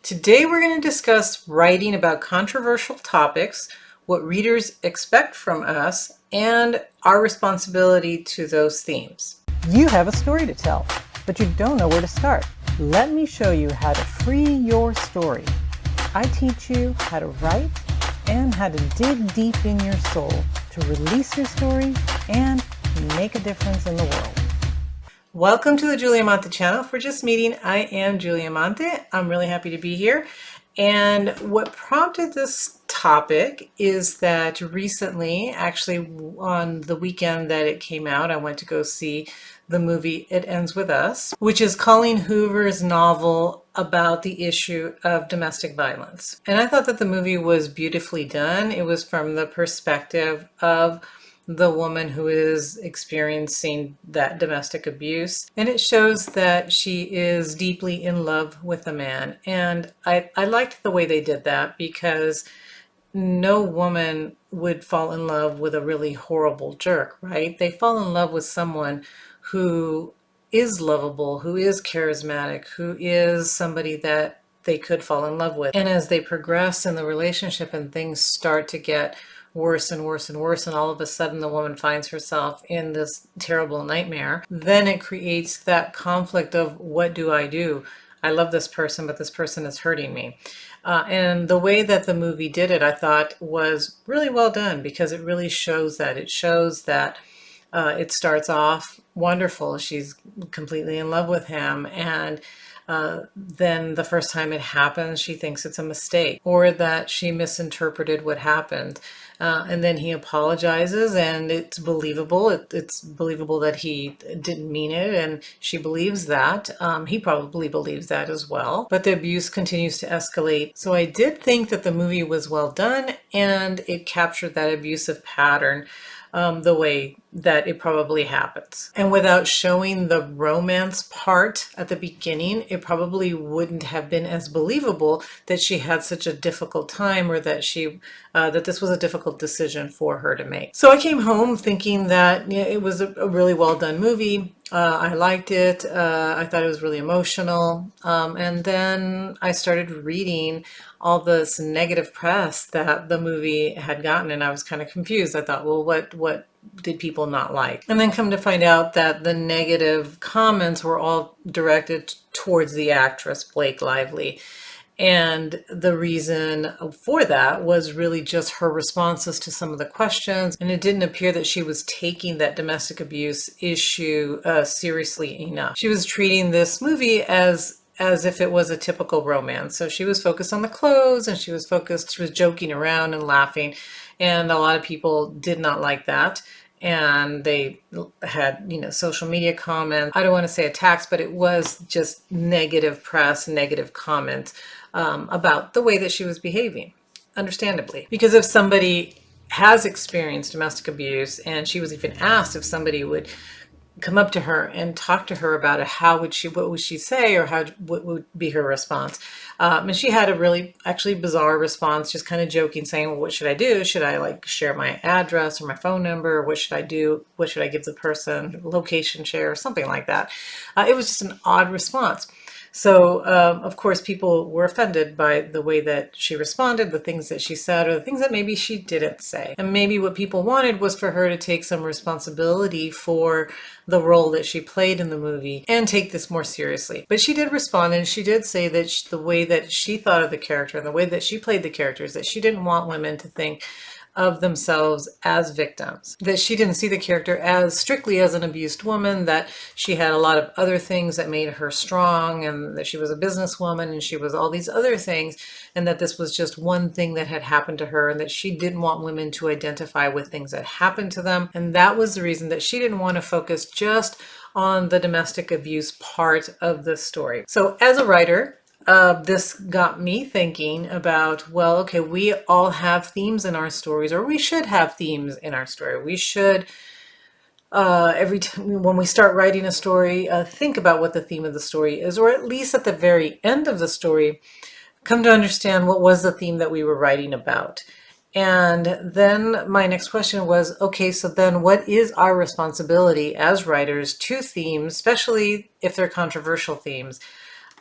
Today we're going to discuss writing about controversial topics, what readers expect from us, and our responsibility to those themes. You have a story to tell, but you don't know where to start. Let me show you how to free your story. I teach you how to write and how to dig deep in your soul to release your story and make a difference in the world. Welcome to the Julia Monte channel. If we're just meeting, I am Julia Monte. I'm really happy to be here. And what prompted this topic is that recently, actually on the weekend that it came out, I went to go see the movie It Ends With Us, which is Colleen Hoover's novel about the issue of domestic violence. And I thought that the movie was beautifully done. It was from the perspective of the woman who is experiencing that domestic abuse. And it shows that she is deeply in love with a man. And I liked the way they did that because no woman would fall in love with a really horrible jerk, right? They fall in love with someone who is lovable, who is charismatic, who is somebody that they could fall in love with. And as they progress in the relationship and things start to get worse and worse and worse, and all of a sudden the woman finds herself in this terrible nightmare, then it creates that conflict of, what do I do? I love this person, but this person is hurting me. And the way that the movie did it, I thought was really well done, because it really shows that. It shows that it starts off wonderful. She's completely in love with him, and then the first time it happens, she thinks it's a mistake or that she misinterpreted what happened. And then he apologizes, and it's believable. It's believable that he didn't mean it, and she believes that. He probably believes that as well. But the abuse continues to escalate. So I did think that the movie was well done, and it captured that abusive pattern the way that it probably happens. And without showing the romance part at the beginning, it probably wouldn't have been as believable that she had such a difficult time, or that that this was a difficult decision for her to make. So I came home thinking that it was a really well done movie. I liked it. I thought it was really emotional. And then I started reading all this negative press that the movie had gotten, and I was kind of confused. I thought, well, what did people not like? And then come to find out that the negative comments were all directed towards the actress, Blake Lively. And the reason for that was really just her responses to some of the questions. And it didn't appear that she was taking that domestic abuse issue seriously enough. She was treating this movie as if it was a typical romance. So she was focused on the clothes, and she was joking around and laughing. And a lot of people did not like that. And they had, social media comments. I don't want to say attacks, but it was just negative press, negative comments about the way that she was behaving, understandably. Because if somebody has experienced domestic abuse, and she was even asked if somebody would come up to her and talk to her about it, what would she say, or what would be her response? And she had a really actually bizarre response, just kind of joking, saying, well, what should I do? Should I share my address or my phone number? What should I do? What should I give the person? Location share, or something like that. It was just an odd response. So, of course, people were offended by the way that she responded, the things that she said, or the things that maybe she didn't say. And maybe what people wanted was for her to take some responsibility for the role that she played in the movie and take this more seriously. But she did respond, and she did say that the way that she thought of the character and the way that she played the characters, that she didn't want women to think of themselves as victims, that she didn't see the character as strictly as an abused woman, that she had a lot of other things that made her strong, and that she was a businesswoman, and she was all these other things, and that this was just one thing that had happened to her, and that she didn't want women to identify with things that happened to them. And that was the reason that she didn't want to focus just on the domestic abuse part of the story. So as a writer, this got me thinking about, well, okay, we all have themes in our stories, or we should have themes in our story. We should, every time when we start writing a story, think about what the theme of the story is, or at least at the very end of the story, come to understand what was the theme that we were writing about. And then my next question was, okay, so then what is our responsibility as writers to themes, especially if they're controversial themes?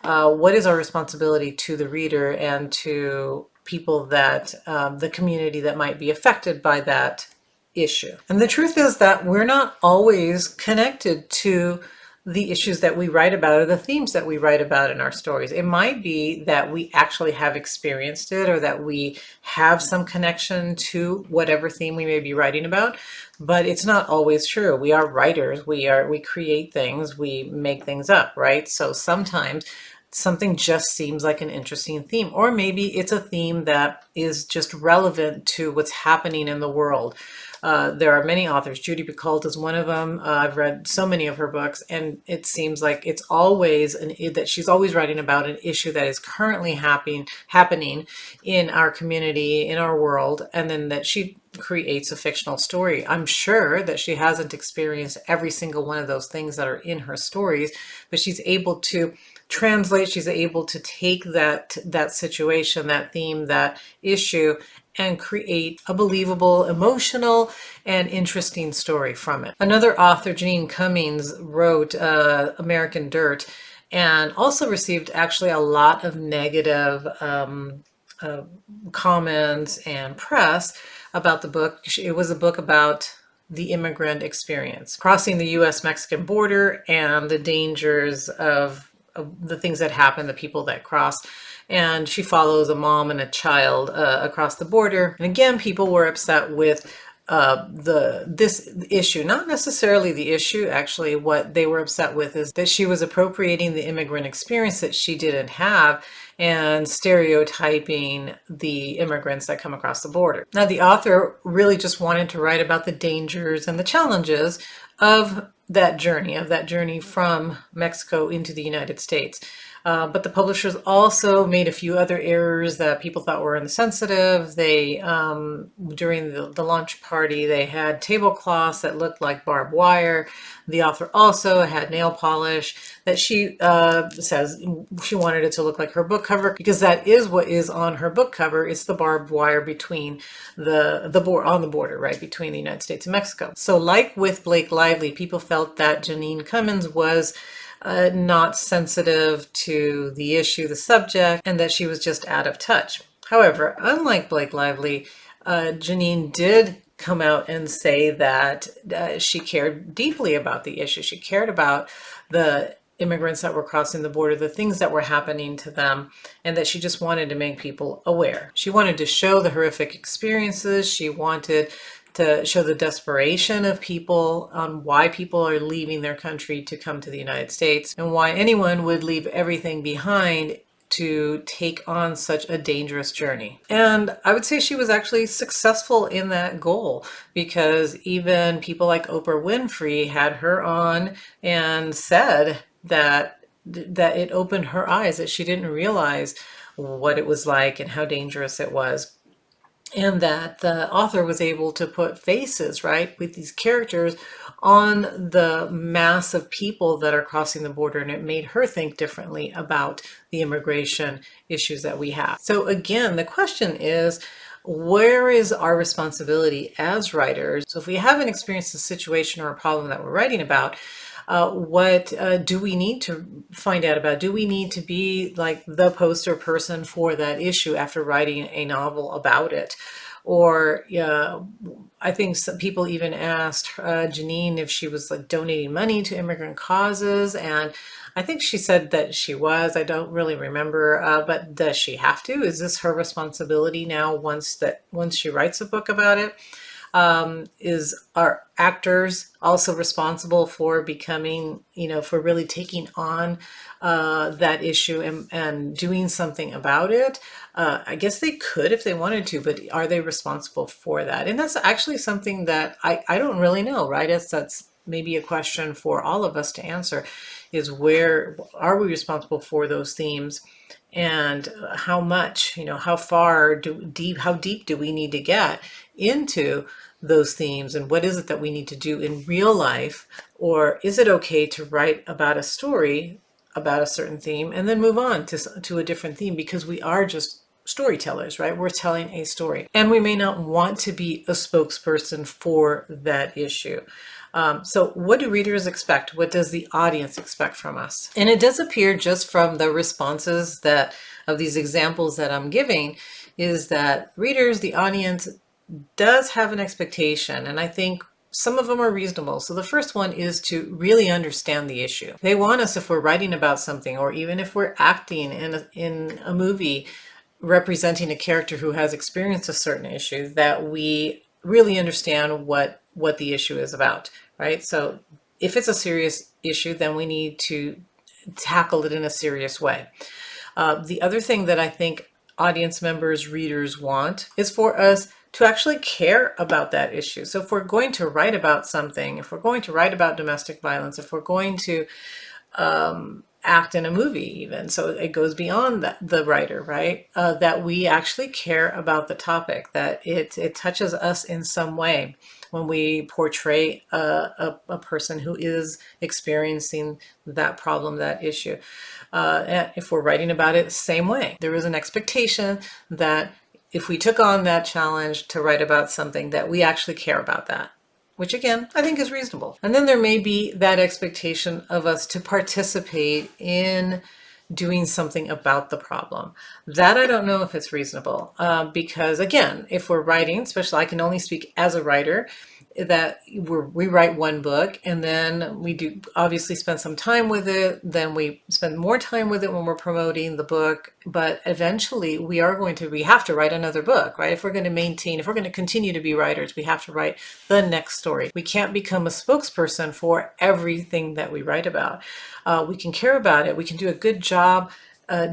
what is our responsibility to the reader and to people that the community that might be affected by that issue. And the truth is that we're not always connected to the issues that we write about or the themes that we write about in our stories. It might be that we actually have experienced it or that we have some connection to whatever theme we may be writing about, but it's not always true. We are writers. We create things, we make things up, right? So sometimes something just seems like an interesting theme, or maybe it's a theme that is just relevant to what's happening in the world. There are many authors. Judy Picoult is one of them. I've read so many of her books, and it seems like it's always that she's always writing about an issue that is currently happening in our community, in our world, and then that she creates a fictional story. I'm sure that she hasn't experienced every single one of those things that are in her stories, but she's able to translate, she's able to take that situation, that theme, that issue, and create a believable, emotional, and interesting story from it. Another author, Janine Cummings, wrote American Dirt, and also received actually a lot of negative comments and press about the book. It was a book about the immigrant experience, crossing the U.S.-Mexican border and the dangers of the things that happen, the people that cross. And she follows a mom and a child across the border. And again, people were upset with this issue, not necessarily the issue. Actually, what they were upset with is that she was appropriating the immigrant experience that she didn't have and stereotyping the immigrants that come across the border. Now, the author really just wanted to write about the dangers and the challenges of that journey from Mexico into the United States. But the publishers also made a few other errors that people thought were insensitive. They, during the launch party, they had tablecloths that looked like barbed wire. The author also had nail polish that she says she wanted it to look like her book cover, because that is what is on her book cover. It's the barbed wire between on the border, right, between the United States and Mexico. So like with Blake Lively, people felt that Janine Cummins was not sensitive to the issue, the subject, and that she was just out of touch. However, unlike Blake Lively, Janine did come out and say that she cared deeply about the issue. She cared about the immigrants that were crossing the border, the things that were happening to them, and that she just wanted to make people aware. She wanted to show the horrific experiences. She wanted to show the desperation of people on why people are leaving their country to come to the United States, and why anyone would leave everything behind to take on such a dangerous journey. And I would say she was actually successful in that goal, because even people like Oprah Winfrey had her on and said that it opened her eyes, that she didn't realize what it was like and how dangerous it was. And that the author was able to put faces, right, with these characters on the mass of people that are crossing the border, and it made her think differently about the immigration issues that we have. So again, the question is, where is our responsibility as writers? So if we haven't experienced a situation or a problem that we're writing about, what do we need to find out about? Do we need to be like the poster person for that issue after writing a novel about it? Or I think some people even asked Janine if she was like donating money to immigrant causes, and I think she said that she was. I don't really remember, but does she have to? Is this her responsibility now once she writes a book about it? Are actors also responsible for becoming, for really taking on that issue and doing something about it? I guess they could if they wanted to, but are they responsible for that? And that's actually something that I don't really know, right? That's maybe a question for all of us to answer, is where are we responsible for those themes? And how much, how deep do we need to get into those themes, and what is it that we need to do in real life? Or is it okay to write about a story about a certain theme and then move on to a different theme, because we are just storytellers, right? We're telling a story, and we may not want to be a spokesperson for that issue. So what do readers expect? What does the audience expect from us? And it does appear just from the responses that of these examples that I'm giving is that readers, the audience, does have an expectation, and I think some of them are reasonable. So the first one is to really understand the issue. They want us, if we're writing about something, or even if we're acting in a movie representing a character who has experienced a certain issue, that we really understand what the issue is about, right? So if it's a serious issue, then we need to tackle it in a serious way. The other thing that I think audience members, readers want is for us to actually care about that issue. So if we're going to write about something, if we're going to write about domestic violence, if we're going to act in a movie even, so it goes beyond the writer, right? That we actually care about the topic, that it touches us in some way when we portray a person who is experiencing that problem, that issue. And if we're writing about it, same way. There is an expectation that if we took on that challenge to write about something, that we actually care about that, which again, I think is reasonable. And then there may be that expectation of us to participate in doing something about the problem. That I don't know if it's reasonable, because again, if we're writing, especially I can only speak as a writer, that we write one book and then we do obviously spend some time with it, then we spend more time with it when we're promoting the book, but eventually we have to write another book, right? If we're going to continue to be writers, we have to write the next story. We can't become a spokesperson for everything that we write about. We can care about it. We can do a good job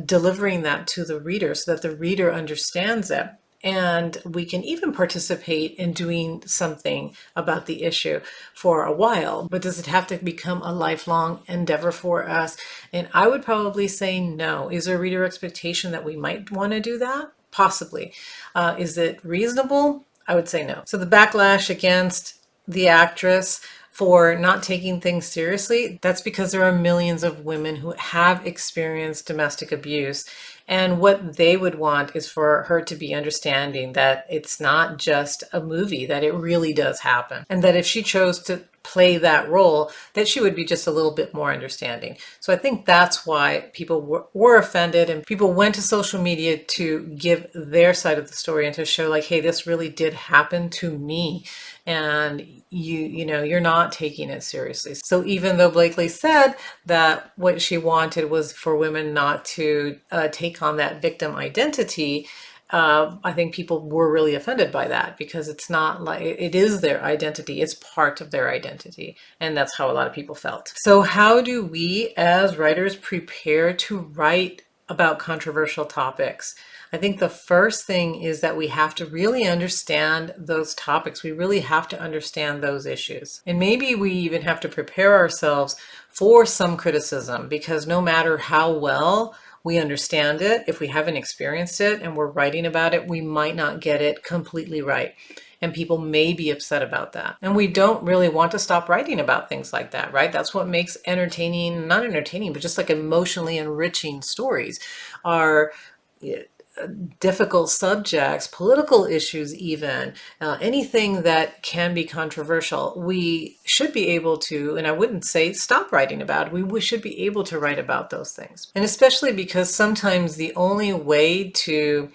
delivering that to the reader so that the reader understands it. And we can even participate in doing something about the issue for a while. But does it have to become a lifelong endeavor for us? And I would probably say no. Is there a reader expectation that we might want to do that? Possibly. Is it reasonable? I would say no. So the backlash against the actress for not taking things seriously, that's because there are millions of women who have experienced domestic abuse. And what they would want is for her to be understanding that it's not just a movie, that it really does happen. And that if she chose to play that role, that she would be just a little bit more understanding. So I think that's why people were offended, and people went to social media to give their side of the story and to show like, hey, this really did happen to me. And you're not taking it seriously. So even though Blakely said that what she wanted was for women not to take on that victim identity, I think people were really offended by that, because it's not like it is their identity, it's part of their identity. And that's how a lot of people felt. So how do we as writers prepare to write about controversial topics? I think the first thing is that we have to really understand those topics. We really have to understand those issues. And maybe we even have to prepare ourselves for some criticism, because no matter how well we understand it, if we haven't experienced it and we're writing about it, we might not get it completely right. And people may be upset about that. And we don't really want to stop writing about things like that, right? That's what makes not entertaining, but just like emotionally enriching stories are difficult subjects, political issues even, anything that can be controversial. We should be able to, and I wouldn't say stop writing about it, we should be able to write about those things. And especially because sometimes the only way to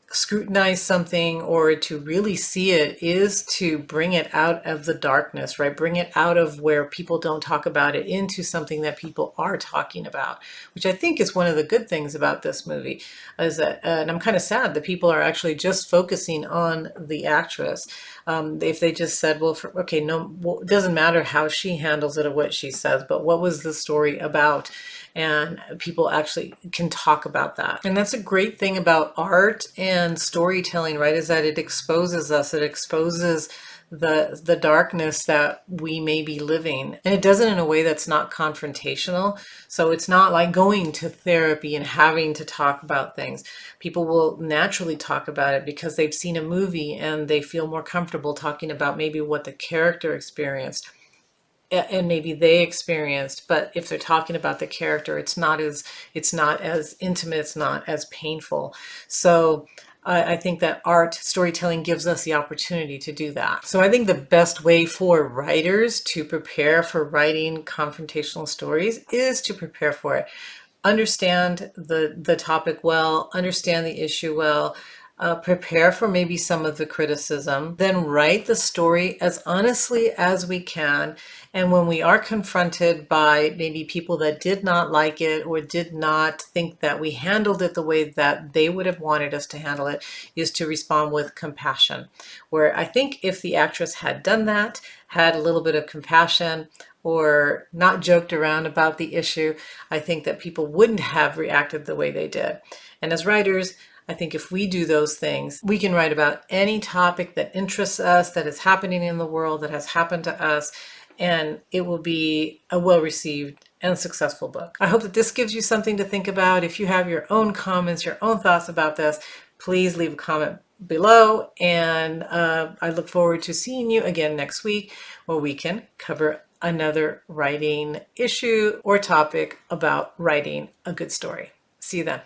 scrutinize something or to really see it is to bring it out of the darkness, right? Bring it out of where people don't talk about it into something that people are talking about, which I think is one of the good things about this movie, is that, and I'm kind of sad that people are actually just focusing on the actress. If they just said, well, it doesn't matter how she handles it or what she says, but what was the story about? And people actually can talk about that. And that's a great thing about art and storytelling, right? Is that it exposes us, it exposes the darkness that we may be living. And it does it in a way that's not confrontational. So it's not like going to therapy and having to talk about things. People will naturally talk about it because they've seen a movie and they feel more comfortable talking about maybe what the character experienced. and maybe they experienced, but if they're talking about the character, it's not as intimate, it's not as painful. So I think that art storytelling gives us the opportunity to do that. So I think the best way for writers to prepare for writing confrontational stories is to prepare for it. Understand the topic well, understand the issue well, prepare for maybe some of the criticism, then write the story as honestly as we can. And when we are confronted by maybe people that did not like it or did not think that we handled it the way that they would have wanted us to handle it, is to respond with compassion. Where I think if the actress had done that, had a little bit of compassion, or not joked around about the issue, I think that people wouldn't have reacted the way they did. And as writers, I think if we do those things, we can write about any topic that interests us, that is happening in the world, that has happened to us, and it will be a well-received and successful book. I hope that this gives you something to think about. If you have your own comments, your own thoughts about this, please leave a comment below. And I look forward to seeing you again next week, where we can cover another writing issue or topic about writing a good story. See you then.